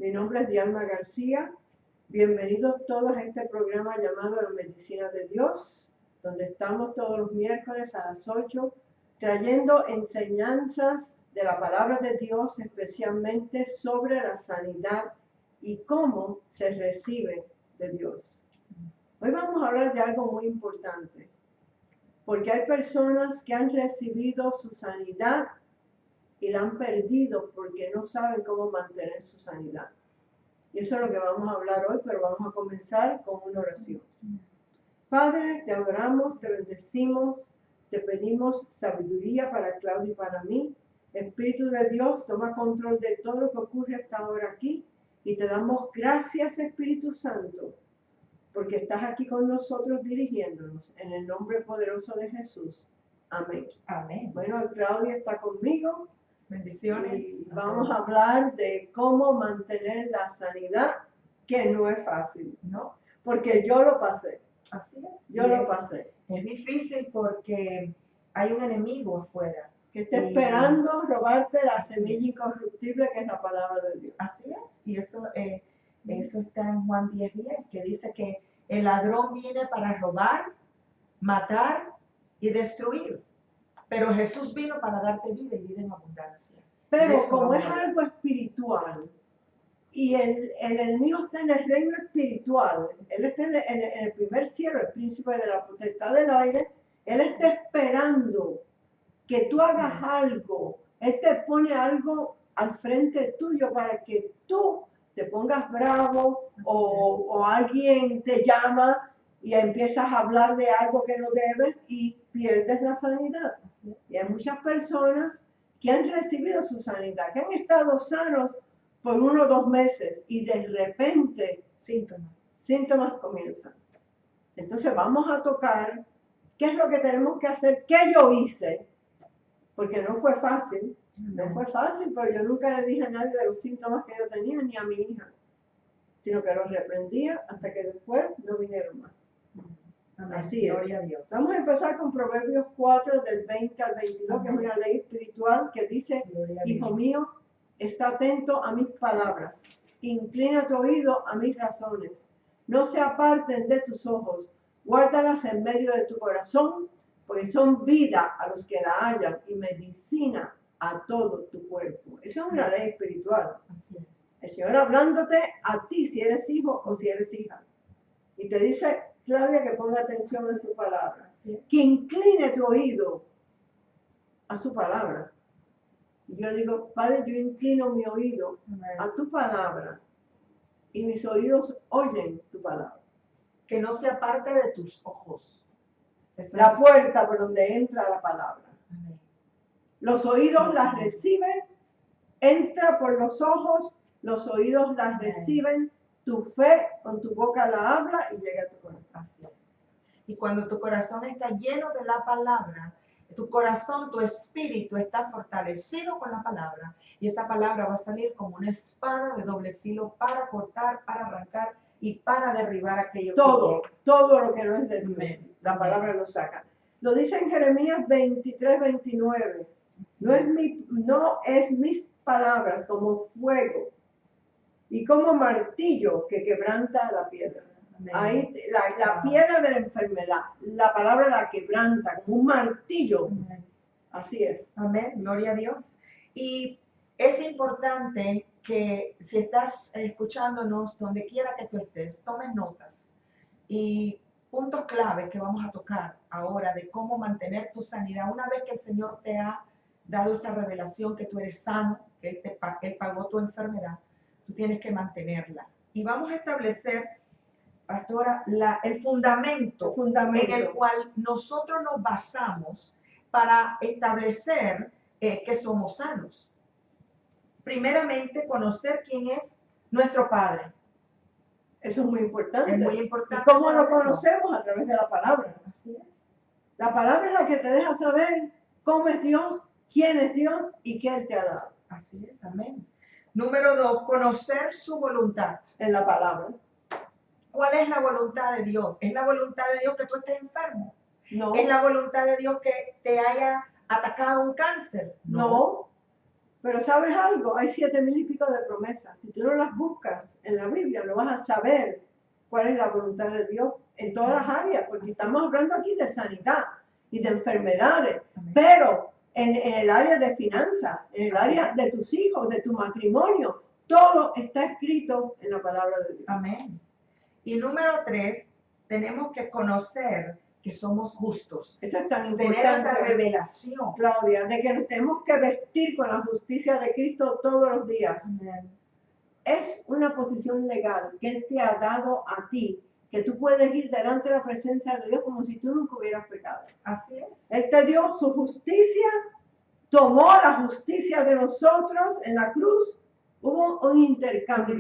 Mi nombre es Diana García. Bienvenidos todos a este programa llamado La Medicina de Dios, donde estamos todos los miércoles a las 8, trayendo enseñanzas de la palabra de Dios, especialmente sobre la sanidad y cómo se recibe de Dios. Hoy vamos a hablar de algo muy importante, porque hay personas que han recibido su sanidad y la han perdido porque no saben cómo mantener su sanidad. Y eso es lo que vamos a hablar hoy, pero vamos a comenzar con una oración. Padre, te adoramos, te bendecimos, te pedimos sabiduría para Claudia y para mí. Espíritu de Dios, toma control de todo lo que ocurre hasta ahora aquí y te damos gracias, Espíritu Santo, porque estás aquí con nosotros dirigiéndonos en el nombre poderoso de Jesús. Amén. Amén. Bueno, Claudia está conmigo. Bendiciones. Y vamos a hablar de cómo mantener la sanidad, que no es fácil, ¿No? porque yo lo pasé. Así es. Yo lo pasé. Es difícil porque hay un enemigo afuera. Que está esperando robarte la semilla incorruptible que es la palabra de Dios. Así es. Y eso está en Juan 10:10, que dice que el ladrón viene para robar, matar y destruir. Pero Jesús vino para darte vida y vida en abundancia. Pero como es algo espiritual y el enemigo está en el reino espiritual, él está en el primer cielo, el príncipe de la potestad del aire, él está esperando que tú hagas algo, él te pone algo al frente tuyo para que tú te pongas bravo o alguien te llama y empiezas a hablar de algo que no debes y pierdes la sanidad. Y hay muchas personas que han recibido su sanidad, que han estado sanos por 1 o 2 meses y de repente síntomas comienzan. Entonces vamos a tocar qué es lo que tenemos que hacer, qué yo hice, porque no fue fácil, pero yo nunca le dije a nadie de los síntomas que yo tenía, ni a mi hija, sino que los reprendía hasta que después no vinieron más. Amén. Así es. Gloria a Dios. Vamos a empezar con Proverbios 4, del 20 al 22, Amén. Que es una ley espiritual que dice, hijo mío, está atento a mis palabras, inclina tu oído a mis razones, no se aparten de tus ojos, guárdalas en medio de tu corazón, porque son vida a los que la hallan y medicina a todo tu cuerpo. Esa es una ley espiritual. Así es. El Señor hablándote a ti si eres hijo o si eres hija. Y te dice, Claudia, que ponga atención en su palabra. ¿Sí? Que incline tu oído a su palabra. Y yo le digo, Padre, yo inclino mi oído a tu palabra. Y mis oídos oyen tu palabra. Que no se aparte de tus ojos. La puerta por donde entra la palabra. Amén. Los oídos las reciben, entra por los ojos, los oídos las reciben, tu fe con tu boca la habla y llega a tu corazón. Así es. Y cuando tu corazón está lleno de la palabra, tu corazón, tu espíritu está fortalecido con la palabra y esa palabra va a salir como una espada de doble filo para cortar, para arrancar y para derribar aquello todo lo que no es de Dios. Amén. La palabra lo saca. Lo dice en Jeremías 23, 29. No es mis palabras como fuego y como martillo que quebranta la piedra. Amén. Ahí la piedra de la enfermedad, la palabra la quebranta como un martillo. Amén. Así es. Amén, gloria a Dios. Y es importante que si estás escuchándonos, donde quiera que tú estés, tomes notas y puntos claves que vamos a tocar ahora de cómo mantener tu sanidad. Una vez que el Señor te ha dado esa revelación que tú eres sano, que Él pagó tu enfermedad, tú tienes que mantenerla. Y vamos a establecer, pastora, el fundamento en el cual nosotros nos basamos para establecer que somos sanos. Primeramente, conocer quién es nuestro Padre. Eso es muy importante. Es muy importante. ¿Y cómo lo conocemos? A través de la palabra. Así es. La palabra es la que te deja saber cómo es Dios, quién es Dios y qué Él te ha dado. Así es, amén. Número 2, conocer su voluntad. En la palabra. ¿Cuál es la voluntad de Dios? ¿Es la voluntad de Dios que tú estés enfermo? No. ¿Es la voluntad de Dios que te haya atacado un cáncer? No. Pero ¿sabes algo? Hay 7,000 y pico de promesas. Si tú no las buscas en la Biblia, no vas a saber cuál es la voluntad de Dios en todas las áreas, porque estamos hablando aquí de sanidad y de enfermedades, Amén. pero en el área de finanzas, en el área de tus hijos, de tu matrimonio, todo está escrito en la palabra de Dios. Amén. Y número 3, tenemos que conocer que somos justos. Eso es tan Tener esa importante, revelación. Claudia, de que nos tenemos que vestir con la justicia de Cristo todos los días. Amén. Es una posición legal que Él te ha dado a ti, que tú puedes ir delante de la presencia de Dios como si tú nunca hubieras pecado. Así es. Él te dio su justicia, tomó la justicia de nosotros en la cruz. Hubo un intercambio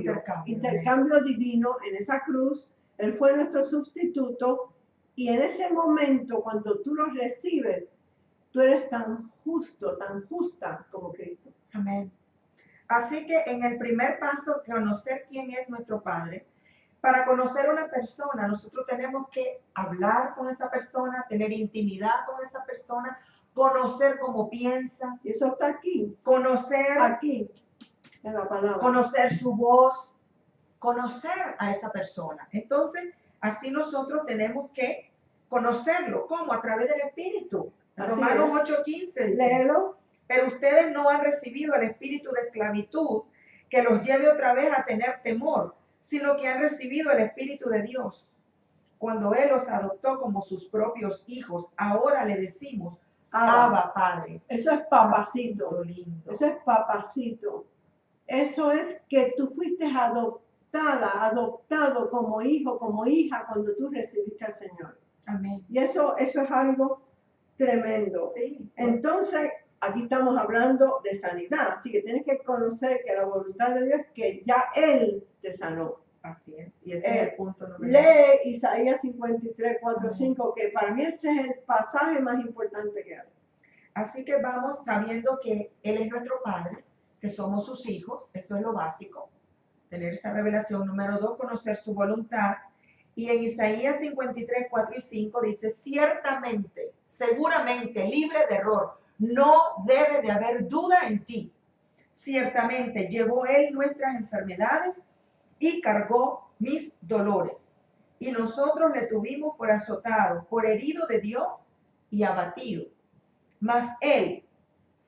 divino en esa cruz. Él fue nuestro sustituto y en ese momento, cuando tú lo recibes, tú eres tan justo, tan justa como Cristo. Amén. Así que en el primer paso, conocer quién es nuestro Padre. Para conocer a una persona, nosotros tenemos que hablar con esa persona, tener intimidad con esa persona, conocer cómo piensa. Y eso está aquí, Conocer aquí, en la palabra. Conocer su voz, conocer a esa persona. Entonces, así nosotros tenemos que conocerlo. ¿Cómo? A través del Espíritu. Romanos 8:15 dice, léelo. pero ustedes no han recibido el espíritu de esclavitud que los lleve otra vez a tener temor, sino que han recibido el Espíritu de Dios. Cuando Él los adoptó como sus propios hijos, ahora le decimos, Abba, Padre. Eso es papacito. Qué lindo. Eso es papacito. Eso es que tú fuiste adoptado como hijo, como hija cuando tú recibiste al Señor. Amén. Y eso es algo tremendo. Sí. Entonces, aquí estamos hablando de sanidad, así que tienes que conocer que la voluntad de Dios es que ya Él te sanó. Así es. Y ese es el punto número 2. Lee Isaías 53, 4, 5, que para mí ese es el pasaje más importante que hay. Así que vamos sabiendo que Él es nuestro Padre, que somos sus hijos, eso es lo básico, tener esa revelación. Número 2, conocer su voluntad. Y en Isaías 53, 4 y 5 dice, ciertamente, seguramente, libre de error, no debe de haber duda en ti. Ciertamente llevó Él nuestras enfermedades y cargó mis dolores. Y nosotros le tuvimos por azotado, por herido de Dios y abatido. Mas Él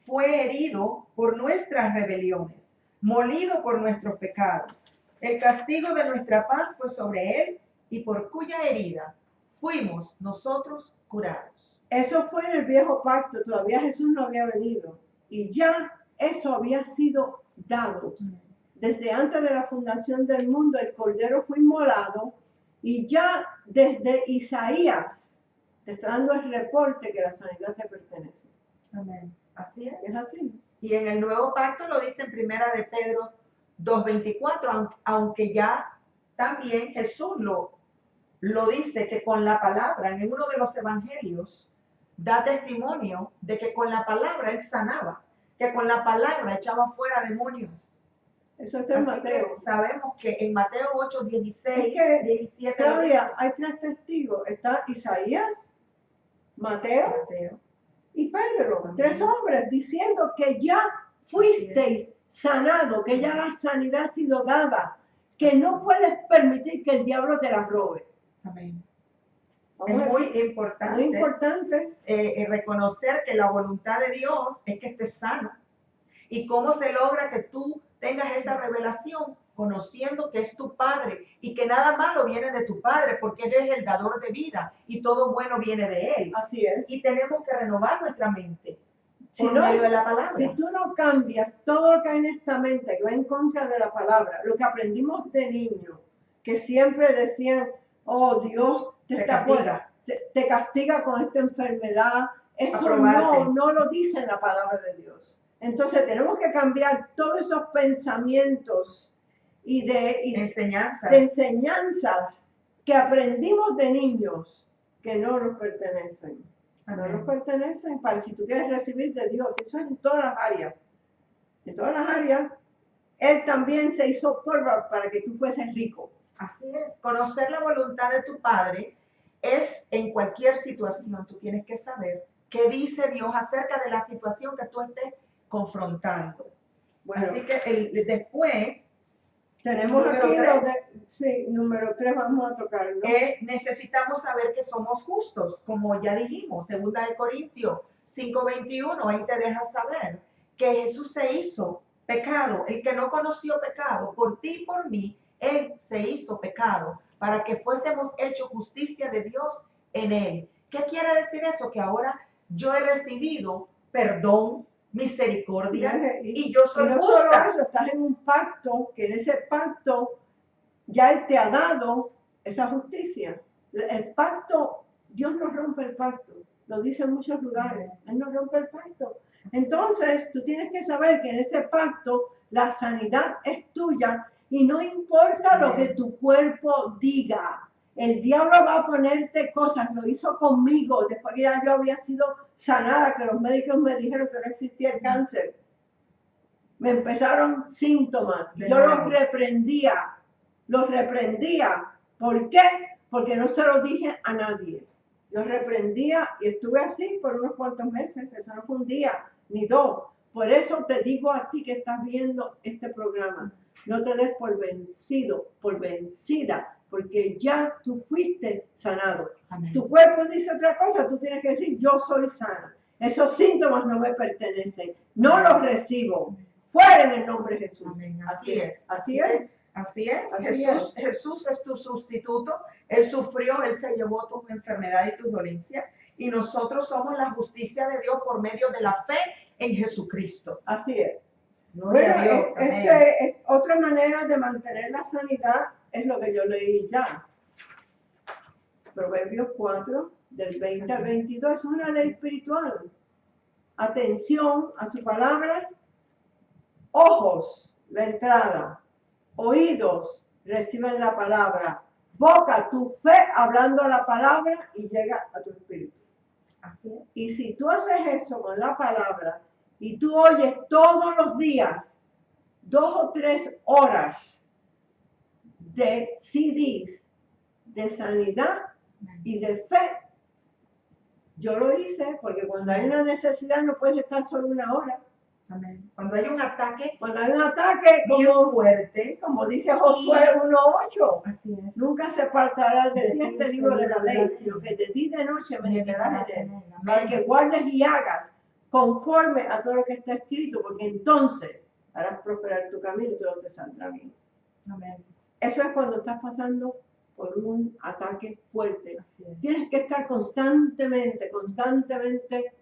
fue herido por nuestras rebeliones, molido por nuestros pecados. El castigo de nuestra paz fue sobre Él, y por cuya herida fuimos nosotros curados. Eso fue en el viejo pacto, todavía Jesús no había venido. Y ya eso había sido dado. Desde antes de la fundación del mundo, el Cordero fue inmolado, y ya desde Isaías te está dando el reporte que la sanidad te pertenece. Amén. Así es. Es así. Y en el nuevo pacto lo dice en primera de Pedro 2:24, aunque ya también Jesús lo dice, que con la palabra, en uno de los evangelios, da testimonio de que con la palabra Él sanaba, que con la palabra echaba fuera demonios. Eso está en Mateo. Que sabemos que en Mateo 8, 16, 17. Claudia, hay 3 testigos. Está Isaías, Mateo y Pedro. 3 hombres diciendo que ya fuisteis sanado, que ya la sanidad ha sido dada, que no puedes permitir que el diablo te la robe. Amén. Es muy importante reconocer que la voluntad de Dios es que estés sano. ¿Y cómo se logra que tú tengas esa revelación? Conociendo que es tu Padre y que nada malo viene de tu Padre, porque Él es el dador de vida y todo bueno viene de Él. Así es. Y tenemos que renovar nuestra mente por medio de la palabra. Si tú no cambias todo lo que hay en esta mente, que va en contra de la palabra, lo que aprendimos de niño, que siempre decían, oh, Dios te castiga con esta enfermedad, eso no lo dice en la palabra de Dios. Entonces tenemos que cambiar todos esos pensamientos y de enseñanzas que aprendimos de niños que no nos pertenecen. No nos pertenecen para si tú quieres recibir de Dios. Eso es en todas las áreas. En todas las áreas, Él también se hizo pobre para que tú fueses rico. Así es. Conocer la voluntad de tu Padre es en cualquier situación. Tú tienes que saber qué dice Dios acerca de la situación que tú estés confrontando. Bueno, Así que después, tenemos número aquí tres. número 3 vamos a tocar, ¿no? Necesitamos saber que somos justos, como ya dijimos, 2 Corintios 5:21, ahí te deja saber que Jesús se hizo pecado, el que no conoció pecado, por ti y por mí, Él se hizo pecado, para que fuésemos hechos justicia de Dios en Él. ¿Qué quiere decir eso? Que ahora yo he recibido perdón, misericordia, y yo soy no justa. solo eso, estás en un pacto, que en ese pacto ya Él te ha dado esa justicia. El pacto, Dios no rompe el pacto, lo dice en muchos lugares, Él no rompe el pacto. Entonces, tú tienes que saber que en ese pacto la sanidad es tuya y no importa lo que tu cuerpo diga. El diablo va a ponerte cosas, lo hizo conmigo, después que ya yo había sido sanada, que los médicos me dijeron que no existía el cáncer. Me empezaron síntomas, yo los reprendía. ¿Por qué? Porque no se lo dije a nadie. Los reprendía y estuve así por unos cuantos meses. Eso no fue un día ni dos. Por eso te digo a ti que estás viendo este programa, no te des por vencido, por vencida, porque ya tú fuiste sanado. Amén. Tu cuerpo dice otra cosa, tú tienes que decir, yo soy sana. Esos síntomas no me pertenecen, no los recibo. Fuera en el nombre de Jesús. Amén. Así es. Así es. Así es. Así Jesús es tu sustituto. Él sufrió, Él se llevó tus enfermedades y tus dolencias. Y nosotros somos la justicia de Dios por medio de la fe en Jesucristo. Así es. Gloria a Dios. Es otra manera de mantener la sanidad es lo que yo leí ya. Proverbios 4, del 20 al 22. Es una ley espiritual. Atención a su palabra. Ojos, la entrada. Oídos, reciben la palabra. Boca, tu fe hablando la palabra y llega a tu espíritu. Así es. Y si tú haces eso con la palabra y tú oyes todos los días 2 o 3 horas de CDs de sanidad y de fe, yo lo hice porque cuando hay una necesidad no puedes estar solo 1 hora. Amén. Cuando hay un ataque como fuerte, como dice Josué 1:8, así es. Nunca se apartará de ti este libro de la ley, sino que de ti de noche meditarás en él, para que guardes y hagas conforme a todo lo que está escrito, porque entonces harás prosperar tu camino y todo te saldrá bien. Amén. Eso es cuando estás pasando por un ataque fuerte. Así es. Tienes que estar constantemente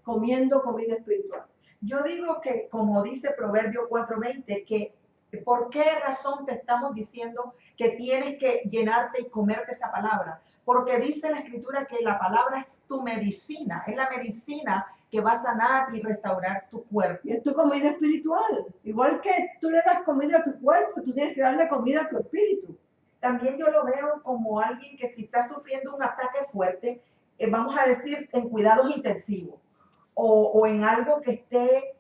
comiendo comida espiritual. Yo digo que, como dice Proverbio 4:20, que ¿por qué razón te estamos diciendo que tienes que llenarte y comerte esa palabra? Porque dice la Escritura que la palabra es tu medicina, es la medicina que va a sanar y restaurar tu cuerpo. Y es tu comida espiritual. Igual que tú le das comida a tu cuerpo, tú tienes que darle comida a tu espíritu. También yo lo veo como alguien que si está sufriendo un ataque fuerte, vamos a decir en cuidados intensivos, o en algo que esté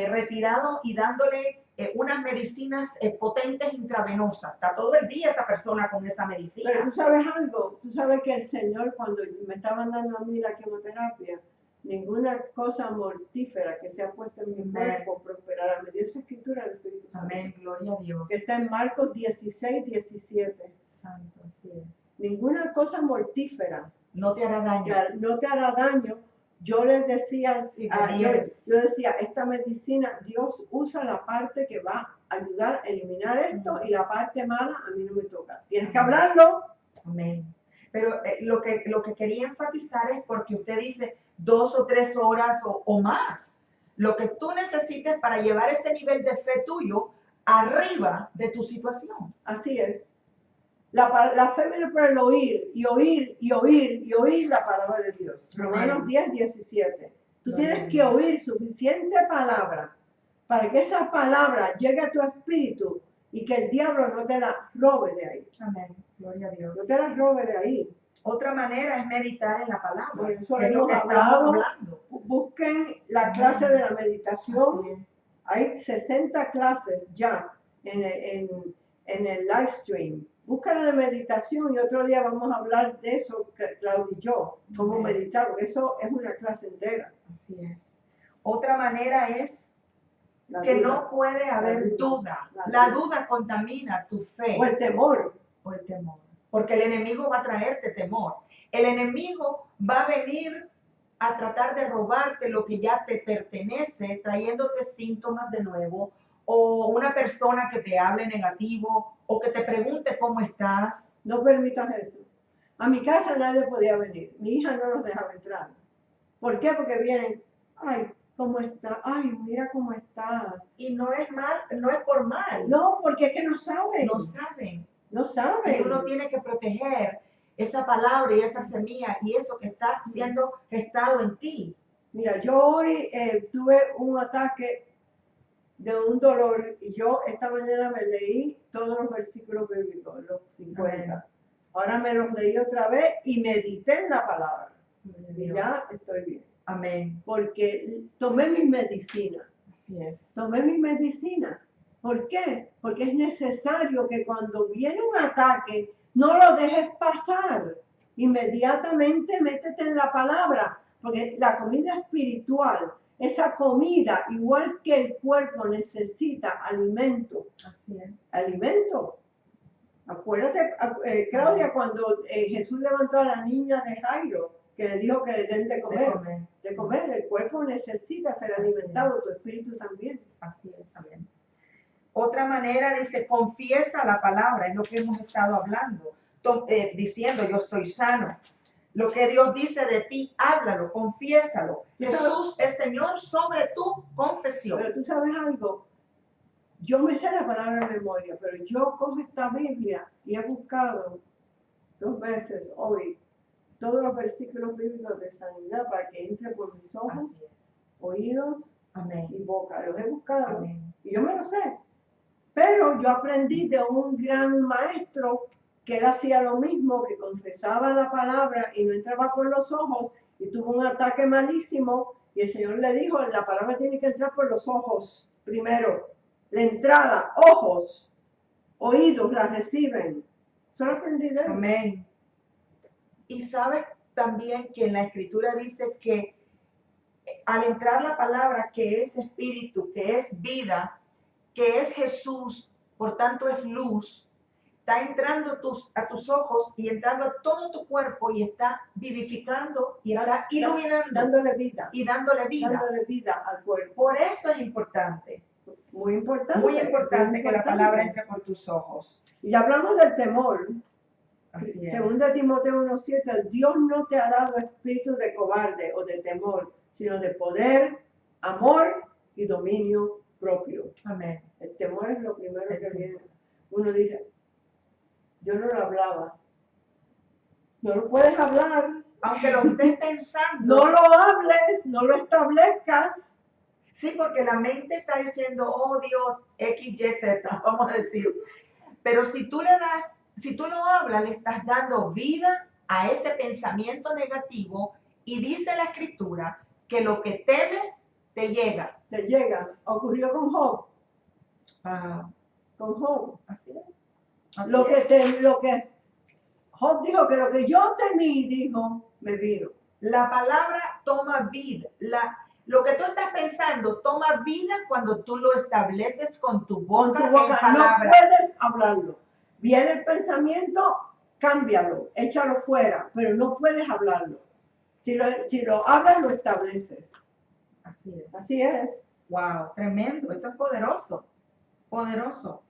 retirado y dándole unas medicinas potentes intravenosas. Está todo el día esa persona con esa medicina. Pero tú sabes algo, tú sabes que el Señor, cuando me estaban dando a mí la quimioterapia, ninguna cosa mortífera que se ha puesto en mi cuerpo prosperará. Me dio esa escritura del Espíritu Santo. Amén, gloria a Dios. Que está en Marcos 16:17. Santo, así es. Ninguna cosa mortífera no te hará daño. No te hará daño. Yo les decía, yo decía, esta medicina, Dios usa la parte que va a ayudar a eliminar esto y la parte mala a mí no me toca. Tienes que hablarlo. Amén. Pero lo que quería enfatizar es porque usted dice 2 o 3 horas o más. Lo que tú necesites para llevar ese nivel de fe tuyo arriba de tu situación. Así es. La fe viene por el oír y oír y oír y oír la palabra de Dios. Romanos 10:17. Tú tienes que oír suficiente palabra para que esa palabra llegue a tu espíritu y que el diablo no te la robe de ahí. Amén. Gloria a Dios. No te la robe de ahí. Otra manera es meditar en la palabra. Por eso es lo que estamos hablando. Busquen la clase de la meditación. Hay 60 clases ya en el live stream. Búscala de meditación y otro día vamos a hablar de eso, Claudia y yo, cómo meditar, porque eso es una clase entera. Así es. Otra manera es que no puede haber duda. La duda contamina tu fe. O el temor. O el temor. Porque el enemigo va a traerte temor. El enemigo va a venir a tratar de robarte lo que ya te pertenece, trayéndote síntomas de nuevo, o una persona que te hable negativo, o que te pregunte cómo estás. No permitas eso. A mi casa nadie podía venir. Mi hija no nos dejaba entrar. ¿Por qué? Porque vienen, ay, ¿cómo está? Ay, mira cómo estás. Y no es mal, no es por mal. No, porque es que no saben. No saben. No saben. Y uno tiene que proteger esa palabra y esa semilla y eso que está siendo gestado en ti. Mira, yo hoy tuve un ataque de un dolor y yo esta mañana me leí todos los versículos bíblicos, los 50. Amén. Ahora me los leí otra vez y medité en la palabra. Y ya estoy bien. Amén. Porque tomé mis medicinas. Así es. Tomé mis medicinas. ¿Por qué? Porque es necesario que cuando viene un ataque no lo dejes pasar. Inmediatamente métete en la palabra. Porque la comida espiritual, esa comida, igual que el cuerpo necesita alimento. Así es. Alimento. Acuérdate, Claudia, cuando Jesús levantó a la niña de Jairo, que le dijo que le den de comer. De comer. El cuerpo necesita ser alimentado, tu espíritu también. Así es, amén. Otra manera dice, confiesa la palabra, es lo que hemos estado hablando, diciendo yo estoy sano. Lo que Dios dice de ti, háblalo, confiésalo. Jesús es Señor sobre tu confesión. Pero tú sabes algo, yo me sé la palabra de memoria, pero yo cojo esta Biblia y he buscado 2 veces hoy todos los versículos bíblicos de sanidad para que entre por mis ojos, oídos, amén, y boca. Los he buscado, amén, y yo me lo sé. Pero yo aprendí de un gran maestro que él hacía lo mismo, que confesaba la palabra y no entraba por los ojos y tuvo un ataque malísimo y el Señor le dijo, la palabra tiene que entrar por los ojos primero. La entrada, ojos, oídos la reciben. Solo aprendí de él. Amén. Y sabes también que en la Escritura dice que al entrar la palabra que es espíritu, que es vida, que es Jesús, por tanto es luz, está entrando a tus ojos y entrando a todo tu cuerpo y está vivificando y está iluminando. Dándole vida. Y dándole vida. Dándole vida al cuerpo. Por eso es importante. Muy importante. Muy importante que la palabra entre por tus ojos. Y hablamos del temor. Así es. Según Timoteo 1:7, Dios no te ha dado espíritu de cobarde o de temor, sino de poder, amor y dominio propio. Amén. El temor es lo primero que viene. Uno dice, yo no lo hablaba. No lo puedes hablar. Aunque lo estés pensando. No lo hables, no lo establezcas. Sí, porque la mente está diciendo, oh Dios, X, Y, Z, vamos a decir. Pero si tú lo hablas, le estás dando vida a ese pensamiento negativo y dice la Escritura que lo que temes te llega. Te llega. Ocurrió con Job. Con Job. Así es. Lo que Job dijo que lo que yo temí, dijo, me vino. La palabra toma vida. Lo que tú estás pensando toma vida cuando tú lo estableces con tu boca. En palabra. No puedes hablarlo. Viene el pensamiento, cámbialo, échalo fuera, pero no puedes hablarlo. Si lo hablas, lo estableces. Así es. Así es. Wow, tremendo. Esto es poderoso. Poderoso.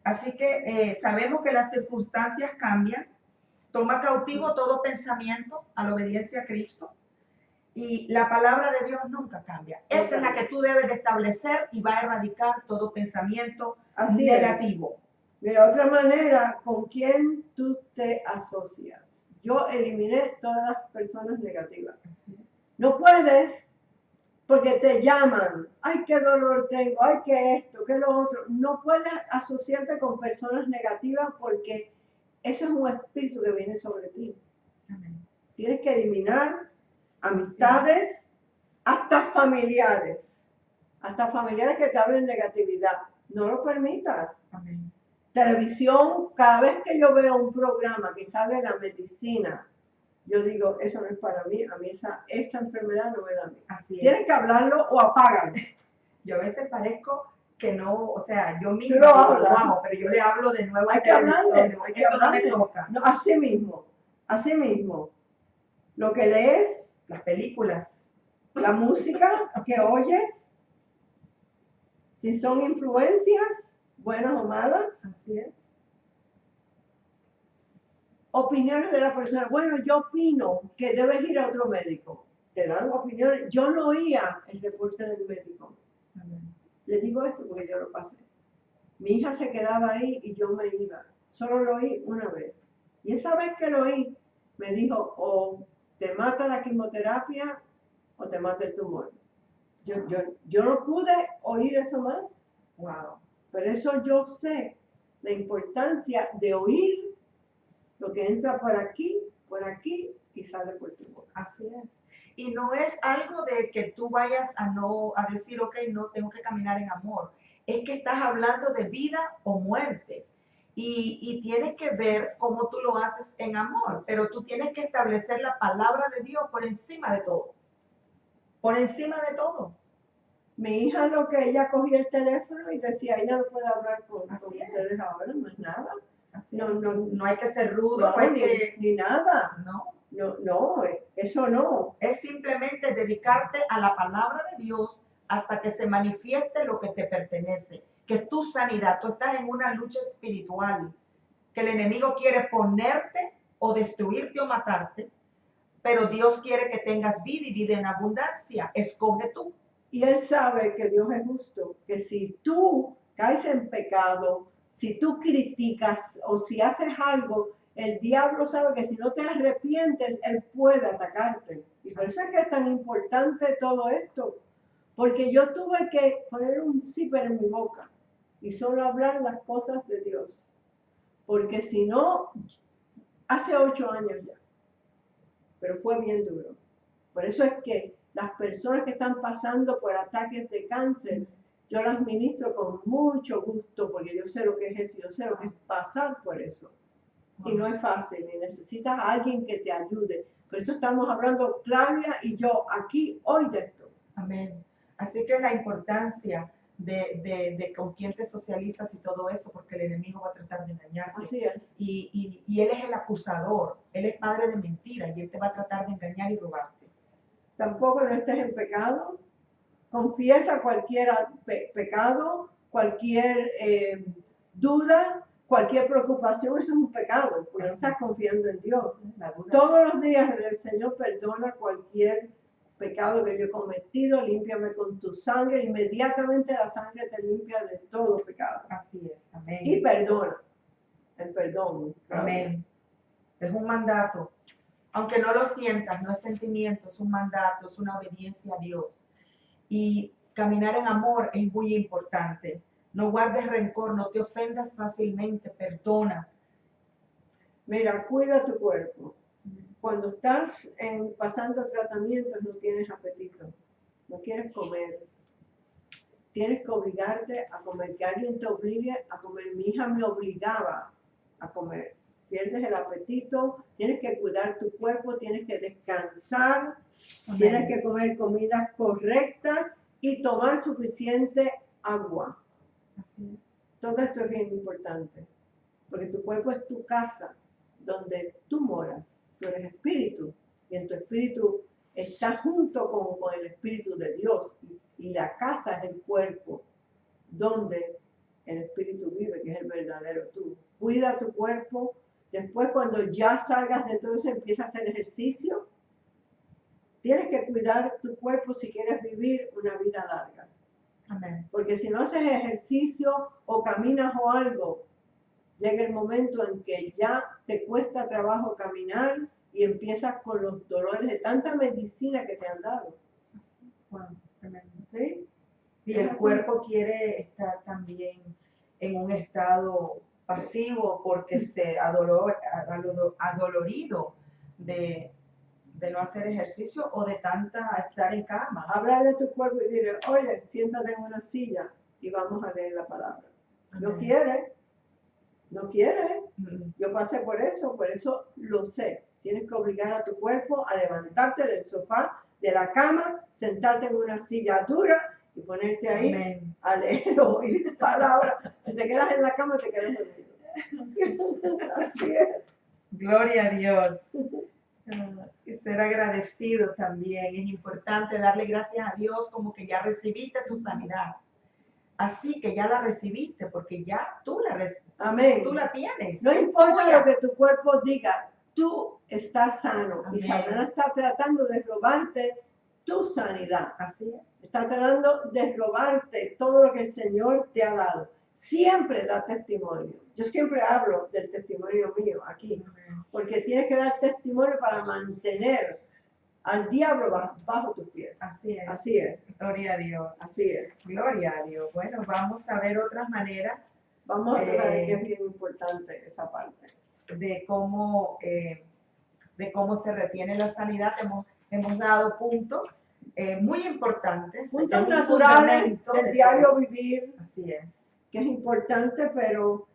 Así que sabemos que las circunstancias cambian. Toma cautivo todo pensamiento a la obediencia a Cristo. Y la palabra de Dios nunca cambia. Esa es la que tú debes de establecer y va a erradicar todo pensamiento negativo. De otra manera, ¿con quién tú te asocias? Yo eliminé todas las personas negativas. Así es. No puedes, porque te llaman. Ay, qué dolor tengo. Ay, qué esto, qué lo otro. No puedes asociarte con personas negativas porque eso es un espíritu que viene sobre ti. Amén. Tienes que eliminar amistades, hasta familiares que te hablen negatividad. No lo permitas. Amén. Televisión, cada vez que yo veo un programa que sale la medicina, yo digo, eso no es para mí, a mí esa enfermedad no me da a mí. Así es. Tienes que hablarlo o apágalo. Yo a veces parezco que no, o sea, yo Tú misma lo digo, hablas. wow, pero yo le hablo de nuevo Hay al que hablarle, televisor, hay que eso no me hablarle. toca. No, así mismo. Lo que lees, Las películas, la música que oyes, si son influencias, buenas o malas, así es. opiniones de la persona. Bueno, yo opino que debes ir a otro médico. Te dan opiniones. Yo no oía el reporte del médico. Amén. Le digo esto porque yo lo pasé. Mi hija se quedaba ahí y yo me iba. Solo lo oí una vez. Y esa vez que lo oí, me dijo, o te mata la quimioterapia o te mata el tumor. Yo no pude oír eso más. Wow. Pero eso yo sé la importancia de oír lo que entra por aquí y sale por tu boca. Así es. Y no es algo de que tú vayas a decir, ok, no tengo que caminar en amor. Es que estás hablando de vida o muerte. Y tienes que ver cómo tú lo haces en amor. Pero tú tienes que establecer la palabra de Dios por encima de todo. Por encima de todo. Mi hija lo que ella cogía el teléfono y decía, ella no puede hablar con ustedes ahora, no es nada. No hay que ser rudo, no hay que... ni nada. No, eso no. Es simplemente dedicarte a la palabra de Dios hasta que se manifieste lo que te pertenece, que es tu sanidad. Tú estás en una lucha espiritual, que el enemigo quiere ponerte o destruirte o matarte, pero Dios quiere que tengas vida y vida en abundancia. Escoge tú. Y Él sabe que Dios es justo, que si tú caes en pecado, si tú criticas o si haces algo, el diablo sabe que si no te arrepientes, Él puede atacarte. Y por eso es que es tan importante todo esto. Porque yo tuve que poner un zipper en mi boca y solo hablar las cosas de Dios. Porque si no, hace 8 años ya, pero fue bien duro. Por eso es que las personas que están pasando por ataques de cáncer, yo las ministro con mucho gusto, porque yo sé lo que es eso, yo sé lo que es pasar por eso. Y no es fácil, y necesitas a alguien que te ayude. Por eso estamos hablando Claudia y yo aquí hoy de esto. Amén. Así que la importancia de con quién te socializas y todo eso, porque el enemigo va a tratar de engañarte. Así es. Y él es el acusador, él es padre de mentira y él te va a tratar de engañar y robarte. Tampoco no estés en pecado. Confiesa cualquier pecado, cualquier duda, cualquier preocupación, eso es un pecado, porque no estás confiando en Dios. Todos los días el Señor perdona cualquier pecado que yo he cometido, límpiame con tu sangre, inmediatamente la sangre te limpia de todo pecado. Así es, amén. Y perdona, el perdón. Amén. Es un mandato. Aunque no lo sientas, no es sentimiento, es un mandato, es una obediencia a Dios. Y caminar en amor es muy importante. No guardes rencor, no te ofendas fácilmente, perdona. Mira, cuida tu cuerpo. Cuando estás pasando tratamientos no tienes apetito, no quieres comer. Tienes que obligarte a comer, que alguien te obligue a comer. Mi hija me obligaba a comer. Pierdes el apetito, tienes que cuidar tu cuerpo, tienes que descansar, tienes que comer comidas correctas y tomar suficiente agua. Así es. Todo esto es bien importante, porque tu cuerpo es tu casa, donde tú moras. Tú eres espíritu, y en tu espíritu está junto con el espíritu de Dios. Y la casa es el cuerpo, donde el espíritu vive, que es el verdadero tú. Cuida tu cuerpo. Después, cuando ya salgas de todo eso, empieza a hacer ejercicio. Tienes que cuidar tu cuerpo si quieres vivir una vida larga. Amén. Porque si no haces ejercicio o caminas o algo, llega el momento en que ya te cuesta trabajo caminar y empiezas con los dolores de tanta medicina que te han dado. Wow, ¿Sí? Y el cuerpo quiere estar también en un estado pasivo porque se adolorido de no hacer ejercicio o de tanta estar en cama. Habla de tu cuerpo y dile, oye, siéntate en una silla y vamos a leer la palabra. No quiere. Yo pasé por eso lo sé. Tienes que obligar a tu cuerpo a levantarte del sofá, de la cama, sentarte en una silla dura y ponerte ahí Amén. a leer o oír palabras. Si te quedas en la cama, te quedas dormido. Así es. Gloria a Dios. Y ser agradecido también. Es importante darle gracias a Dios como que ya recibiste tu sanidad. Así que ya la recibiste porque ya Amén. tú la tienes. No es importa tuya. lo que tu cuerpo diga, tú estás sano. Amén. Y Satanás está tratando de robarte tu sanidad. Así es. Está tratando de robarte todo lo que el Señor te ha dado. Siempre da testimonio. Yo siempre hablo del testimonio mío aquí, Amén. porque tienes que dar testimonio para mantener al diablo bajo tus pies. Así es. Así es. Gloria a Dios. Así es. Gloria a Dios. Bueno, vamos a ver otras maneras Vamos a ver que es bien importante esa parte. de cómo se retiene la sanidad. Hemos dado puntos muy importantes. Puntos un naturales fundamento del de diario todo. vivir, Así es. que es importante, pero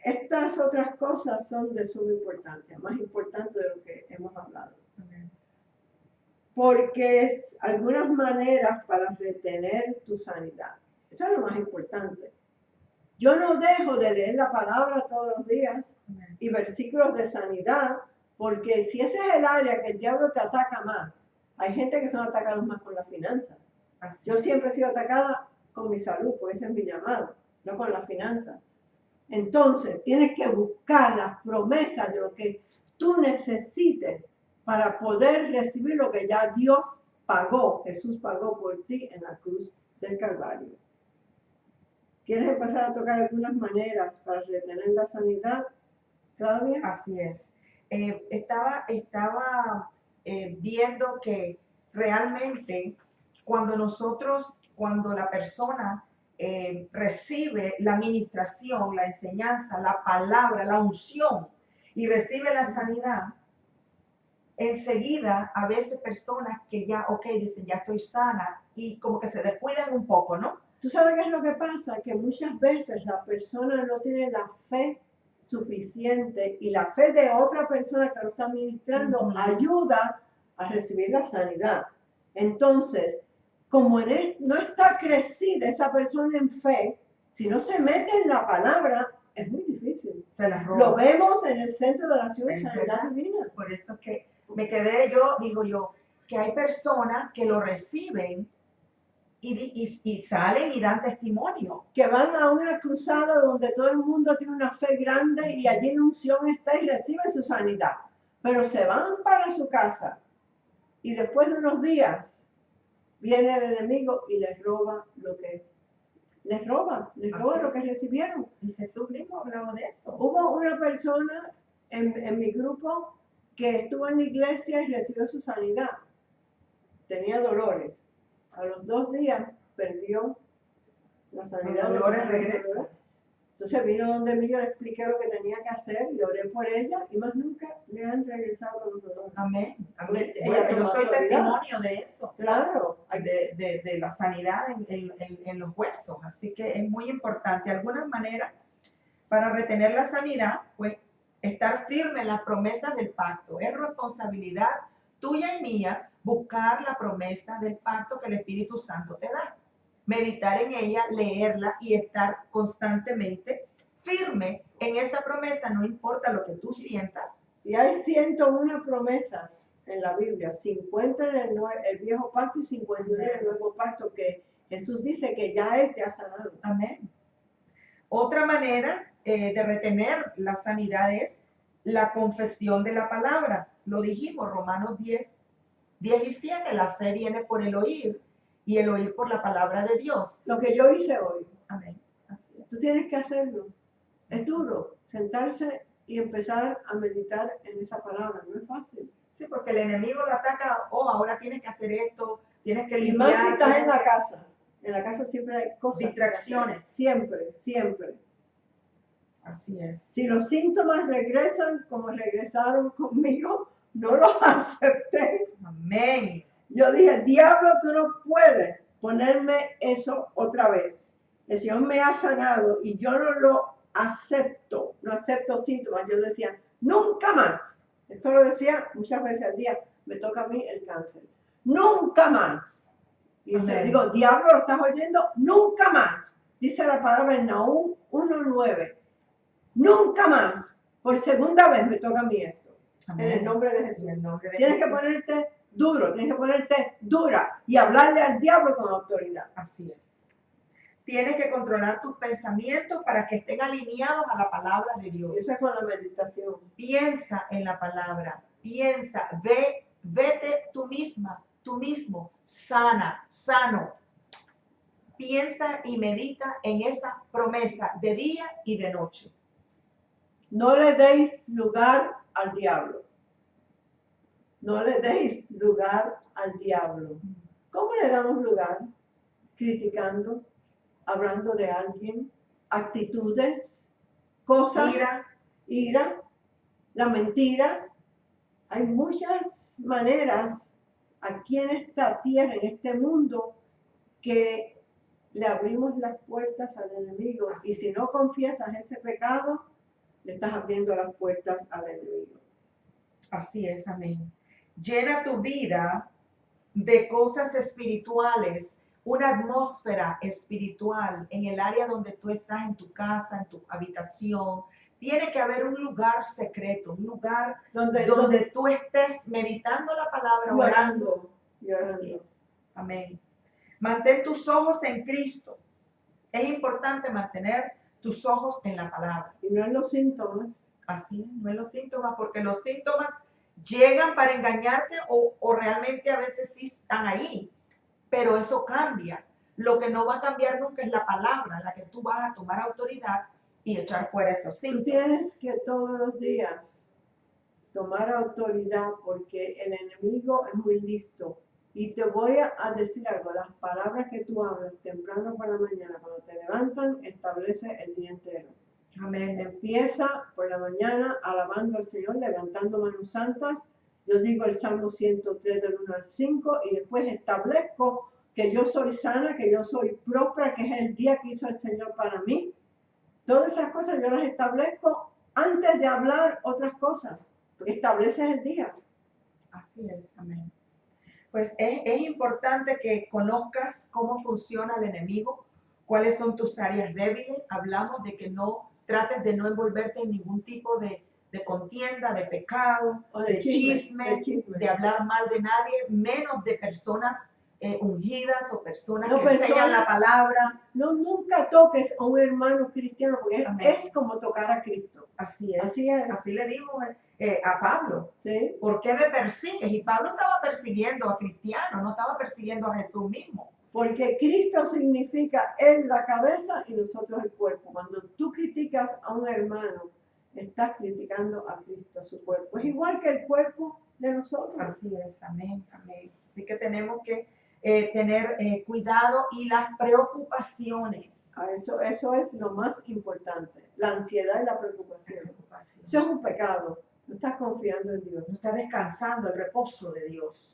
estas otras cosas son de suma importancia, más importante de lo que hemos hablado. Amén. Porque es algunas maneras para retener tu sanidad. Eso es lo más importante. Yo no dejo de leer la palabra todos los días Amén. y versículos de sanidad, porque si ese es el área que el diablo te ataca más, hay gente que son atacados más con las finanzas. Así Yo es. siempre he sido atacada con mi salud, pues ese es mi llamado, no con las finanzas. Entonces, tienes que buscar las promesas de lo que tú necesites para poder recibir lo que ya Dios pagó, Jesús pagó por ti en la cruz del Calvario. ¿Quieres empezar a tocar algunas maneras para retener la sanidad, Claudia? Así es. Estaba viendo que realmente cuando la persona recibe la administración, la enseñanza, la palabra, la unción y recibe la sanidad, enseguida a veces personas que ya, dicen, ya estoy sana y como que se descuidan un poco, ¿no? ¿Tú sabes qué es lo que pasa? Que muchas veces la persona no tiene la fe suficiente y la fe de otra persona que lo está administrando ayuda a recibir la sanidad. Entonces, como no está crecida esa persona en fe, si no se mete en la palabra, es muy difícil. Se las roba. Lo vemos en el Centro de Oración y Es Sanidad verdad. Divina. Por eso que me quedé digo yo, que hay personas que lo reciben y salen y dan testimonio. Que van a una cruzada donde todo el mundo tiene una fe grande y allí la unción está y reciben su sanidad. Pero se van para su casa y después de unos días viene el enemigo y les roba lo que lo que recibieron. Y Jesús mismo hablaba de eso. Hubo una persona en mi grupo que estuvo en la iglesia y recibió su sanidad. Tenía dolores. A los 2 días perdió la sanidad. Los dolores regresan. Entonces vino donde mí, yo le expliqué lo que tenía que hacer y oré por ella y más nunca le han regresado los dolores. Amén. Amén. Ella Yo soy testimonio de eso. Claro. De la sanidad en los huesos. Así que es muy importante. Algunas maneras para retener la sanidad, pues estar firme en las promesas del pacto. Es responsabilidad tuya y mía buscar la promesa del pacto que el Espíritu Santo te da. Meditar en ella, leerla y estar constantemente firme en esa promesa, no importa lo que tú sientas. Y hay 101 promesas en la Biblia, 50 en el viejo pacto y 51 en el nuevo pacto, que Jesús dice que ya Él te ha sanado. Amén. Otra manera de retener la sanidad es la confesión de la palabra. Lo dijimos, Romanos 10 y 7, la fe viene por el oír y el oír por la palabra de Dios. Lo que yo hice hoy. Amén. Así es. Tú tienes que hacerlo. Es duro sentarse y empezar a meditar en esa palabra. No es fácil. Sí, porque el enemigo lo ataca. Ahora tienes que hacer esto, tienes que limpiar. Y más si estás en la que... casa. En la casa siempre hay cosas. Distracciones. Siempre, siempre. Así es. Si los síntomas regresan como regresaron conmigo, no los acepté. Amén. Yo dije, diablo, tú no puedes ponerme eso otra vez. El Señor me ha sanado y yo no lo acepto, no acepto síntomas. Yo decía, nunca más. Esto lo decía muchas veces al día, me toca a mí el cáncer. Nunca más. Y dice, Amén. digo, diablo, ¿lo estás oyendo? Nunca más. Dice la palabra en Nahum 1:9. Nunca más. Por segunda vez me toca a mí esto. Amén. En el nombre de Jesús. En el nombre de Tienes que Jesús. ponerte duro, tienes que ponerte dura y hablarle al diablo con autoridad. Así es. Tienes que controlar tus pensamientos para que estén alineados a la palabra de Dios. Y eso es con la meditación. Piensa en la palabra, piensa, vete tú misma, tú mismo, sano. Piensa y medita en esa promesa de día y de noche. No le deis lugar al diablo. No le deis lugar al diablo. ¿Cómo le damos lugar? Criticando, hablando de alguien, actitudes, cosas, ira, la mentira. Hay muchas maneras aquí en esta tierra, en este mundo, que le abrimos las puertas al enemigo. Y si no confiesas ese pecado, le estás abriendo las puertas al enemigo. Así es, amén. Llena tu vida de cosas espirituales, una atmósfera espiritual en el área donde tú estás, en tu casa, en tu habitación. Tiene que haber un lugar secreto, un lugar donde tú estés meditando la palabra, orando. Así es. Amén. Mantén tus ojos en Cristo. Es importante mantener tus ojos en la palabra. Y no en los síntomas. Así, no en los síntomas, porque los síntomas llegan para engañarte o realmente a veces sí están ahí, pero eso cambia. Lo que no va a cambiar nunca es la palabra, la que tú vas a tomar autoridad y echar fuera esos síntomas. Tú tienes que todos los días tomar autoridad porque el enemigo es muy listo. Y te voy a decir algo, las palabras que tú hablas temprano por la mañana, cuando te levantan, establece el día entero. Amén. Empieza por la mañana alabando al Señor, levantando manos santas. Yo digo el Salmo 103 del 1 al 5 y después establezco que yo soy sana, que yo soy próspera, que es el día que hizo el Señor para mí. Todas esas cosas yo las establezco antes de hablar otras cosas, porque estableces el día. Así es, amén. Pues es importante que conozcas cómo funciona el enemigo, cuáles son tus áreas débiles. Hablamos de que no trates de no envolverte en ningún tipo de contienda, de pecado, O de chisme, de hablar mal de nadie, menos de personas ungidas o personas No, que enseñan la palabra. No, nunca toques a un hermano cristiano, porque es como tocar a Cristo. Así es. Así es. Así le dijo a Pablo. ¿Sí? ¿Por qué me persigues? Y Pablo estaba persiguiendo a cristianos, no estaba persiguiendo a Jesús mismo. Porque Cristo significa Él la cabeza y nosotros el cuerpo. Cuando tú criticas a un hermano, estás criticando a Cristo, a su cuerpo. Es igual que el cuerpo de nosotros. Así es, amén, amén. Así que tenemos que tener cuidado y las preocupaciones. Eso es lo más importante, la ansiedad y la preocupación. Eso es un pecado. No estás confiando en Dios. No estás descansando, el reposo de Dios.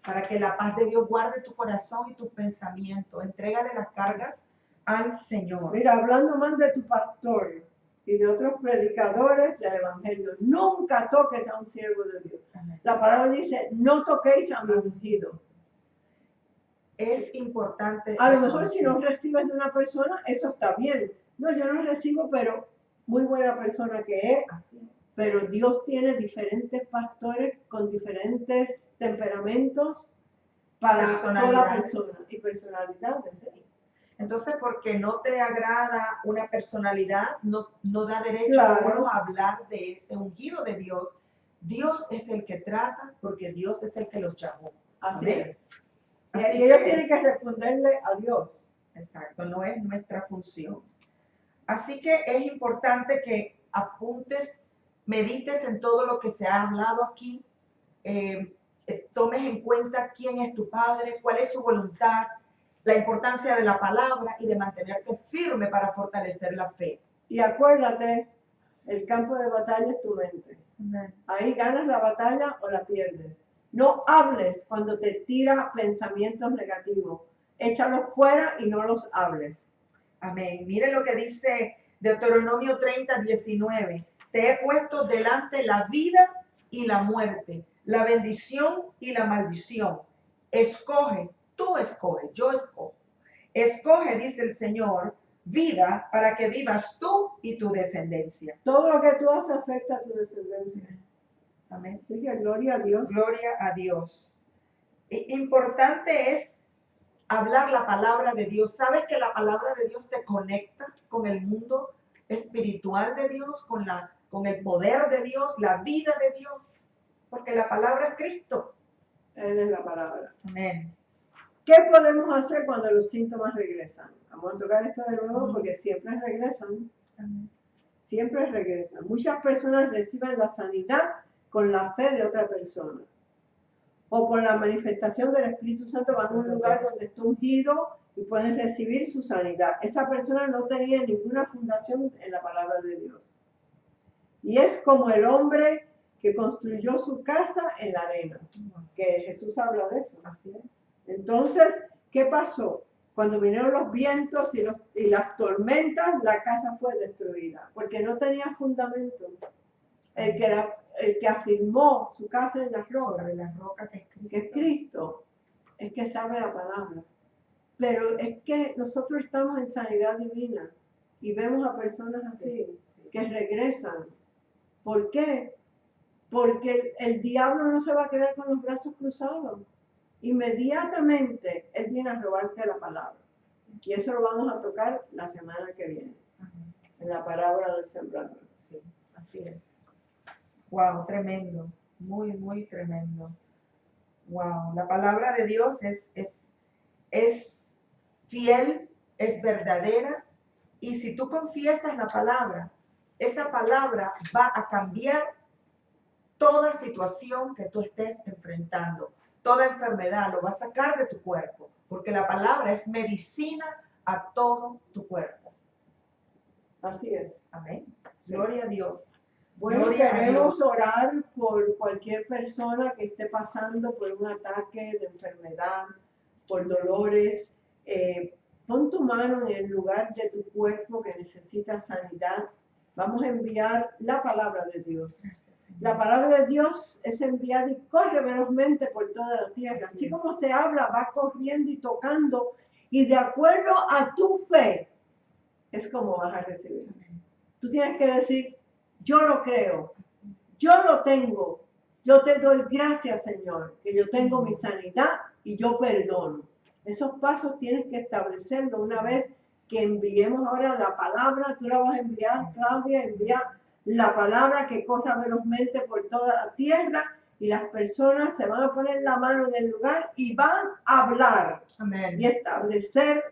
Para que la paz de Dios guarde tu corazón y tus pensamientos. Entrégale las cargas al Señor. Mira, hablando más de tu pastor y de otros predicadores del Evangelio, nunca toques a un siervo de Dios. Amén. La palabra dice, no toquéis a mi ungido. Es importante. A lo mejor si no recibes de una persona, eso está bien. No, yo no recibo, pero muy buena persona que es. Así es. Pero Dios tiene diferentes pastores con diferentes temperamentos para toda persona y personalidades. Sí. Entonces, porque no te agrada una personalidad, no da derecho a uno a hablar de ese ungido de Dios. Dios es el que trata, porque Dios es el que los llamó. Así es. Así y ellos tienen que responderle a Dios. Exacto, no es nuestra función. Así que es importante que apuntes, medites en todo lo que se ha hablado aquí, tomes en cuenta quién es tu Padre, cuál es su voluntad, la importancia de la palabra y de mantenerte firme para fortalecer la fe. Y acuérdate, el campo de batalla es tu mente. Amén. Ahí ganas la batalla o la pierdes. No hables cuando te tira pensamientos negativos. Échalos fuera y no los hables. Amén. Mire lo que dice Deuteronomio 30, 19. Te he puesto delante la vida y la muerte, la bendición y la maldición. Escoge Tú escoges, yo escojo. Escoge, dice el Señor, vida para que vivas tú y tu descendencia. Todo lo que tú haces afecta a tu descendencia. Amén. Así que gloria a Dios. Gloria a Dios. Importante es hablar la palabra de Dios. ¿Sabes que la palabra de Dios te conecta con el mundo espiritual de Dios, con el poder de Dios, la vida de Dios? Porque la palabra es Cristo. Él es la palabra. Amén. ¿Qué podemos hacer cuando los síntomas regresan? Vamos a tocar esto de nuevo porque siempre regresan. Amén. Siempre regresan. Muchas personas reciben la sanidad con la fe de otra persona. O con la manifestación del Espíritu Santo van a un lugar donde está ungido y pueden recibir su sanidad. Esa persona no tenía ninguna fundación en la palabra de Dios. Y es como el hombre que construyó su casa en la arena, que Jesús habla de eso. Así es. Entonces, ¿qué pasó? Cuando vinieron los vientos y las tormentas, la casa fue destruida, porque no tenía fundamento. El que afirmó su casa en las rocas, Sobre la roca que es Cristo. que es Cristo, es que sabe la palabra. Pero es que nosotros estamos en sanidad divina y vemos a personas así, que regresan. ¿Por qué? Porque el diablo no se va a quedar con los brazos cruzados. Inmediatamente él viene a robarte la palabra. Y eso lo vamos a tocar la semana que viene, en la parábola del sembrador. Sí, así es. Wow, tremendo, muy, muy tremendo. Wow, la palabra de Dios es fiel, es verdadera, y si tú confiesas la palabra, esa palabra va a cambiar toda situación que tú estés enfrentando, toda enfermedad, lo va a sacar de tu cuerpo, porque la palabra es medicina a todo tu cuerpo. Así es. Amén. Sí. Gloria a Dios. Bueno, Gloria a queremos Dios. orar por cualquier persona que esté pasando por un ataque de enfermedad, por dolores. Pon tu mano en el lugar de tu cuerpo que necesita sanidad. Vamos a enviar la palabra de Dios. Gracias, Señor. La palabra de Dios es enviada y corre velozmente por toda la tierra. Así Así es. como se habla, va corriendo y tocando. Y de acuerdo a tu fe, es como vas a recibir. Amén. Tú tienes que decir, yo lo creo, yo lo tengo, yo te doy gracias, Señor, que yo tengo mi sanidad y yo perdono. Esos pasos tienes que establecerlo una vez que enviemos ahora la palabra. Tú la vas a enviar, Claudia, envía la palabra que corra velozmente por toda la tierra y las personas se van a poner la mano en el lugar y van a hablar Amén. y establecer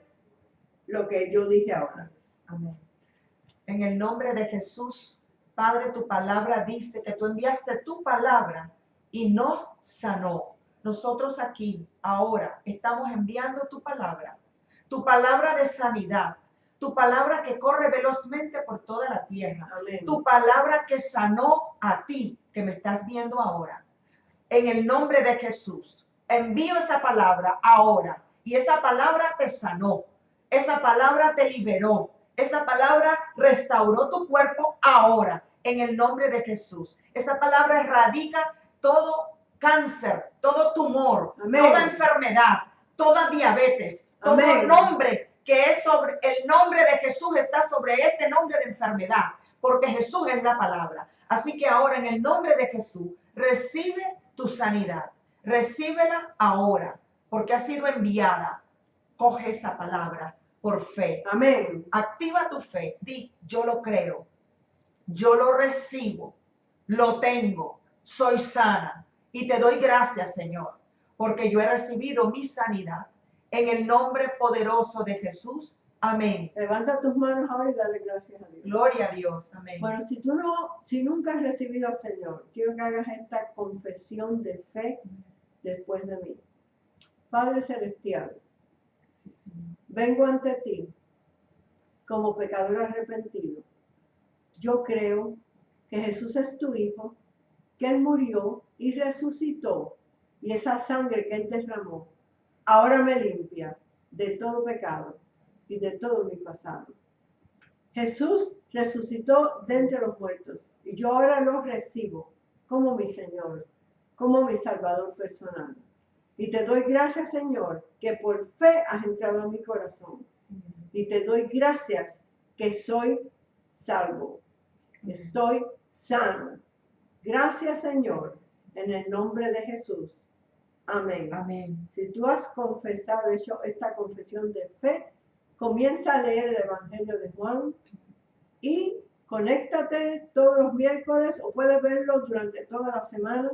lo que yo dije ahora. Amén. En el nombre de Jesús, Padre, tu palabra dice que tú enviaste tu palabra y nos sanó. Nosotros aquí, ahora, estamos enviando tu palabra de sanidad, tu palabra que corre velozmente por toda la tierra, Amén. tu palabra que sanó a ti, que me estás viendo ahora. En el nombre de Jesús, envío esa palabra ahora y esa palabra te sanó, esa palabra te liberó, esa palabra restauró tu cuerpo ahora, en el nombre de Jesús. Esa palabra erradica todo cáncer, todo tumor, Amén. toda enfermedad, toda diabetes, todo Amén. nombre que es sobre el nombre de Jesús está sobre este nombre de enfermedad, porque Jesús es la palabra. Así que ahora en el nombre de Jesús, recibe tu sanidad, recíbela ahora, porque ha sido enviada. Coge esa palabra por fe. Amén. Activa tu fe. Di, yo lo creo, yo lo recibo, lo tengo, soy sana. Y te doy gracias, Señor, porque yo he recibido mi sanidad. En el nombre poderoso de Jesús. Amén. Levanta tus manos ahora y dale gracias a Dios. Gloria a Dios. Amén. Bueno, si nunca has recibido al Señor, quiero que hagas esta confesión de fe después de mí. Padre Celestial, Sí, Señor. vengo ante ti como pecador arrepentido. Yo creo que Jesús es tu Hijo, que Él murió y resucitó, y esa sangre que Él derramó ahora me limpia de todo pecado y de todo mi pasado. Jesús resucitó de entre los muertos y yo ahora lo recibo como mi Señor, como mi Salvador personal. Y te doy gracias, Señor, que por fe has entrado a mi corazón. Y te doy gracias que soy salvo, que estoy sano. Gracias, Señor, en el nombre de Jesús. Amén. Amén. Si tú has confesado, hecho esta confesión de fe, comienza a leer el Evangelio de Juan y conéctate todos los miércoles o puedes verlo durante toda la semana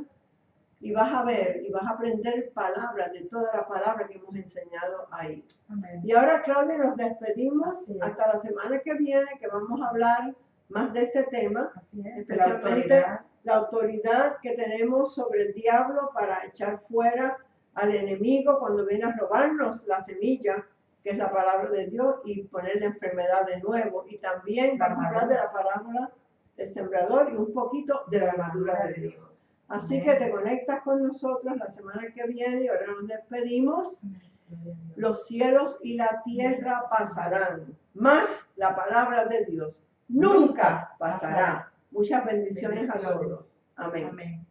y vas a ver y vas a aprender palabras de toda la palabra que hemos enseñado ahí. Amén. Y ahora, Claudia, nos despedimos Así es. hasta la semana que viene, que vamos a hablar más de este tema, Así es. De la especialmente autoridad. la autoridad que tenemos sobre el diablo para echar fuera al enemigo cuando viene a robarnos la semilla, que es la palabra de Dios, y poner la enfermedad de nuevo. Y también La vamos a hablar de la parábola del sembrador y un poquito de la armadura de Dios. Así Amén. que te conectas con nosotros la semana que viene y ahora nos despedimos. Los cielos y la tierra pasarán, mas la palabra de Dios nunca pasará. Muchas bendiciones a todos. Amén. Amén.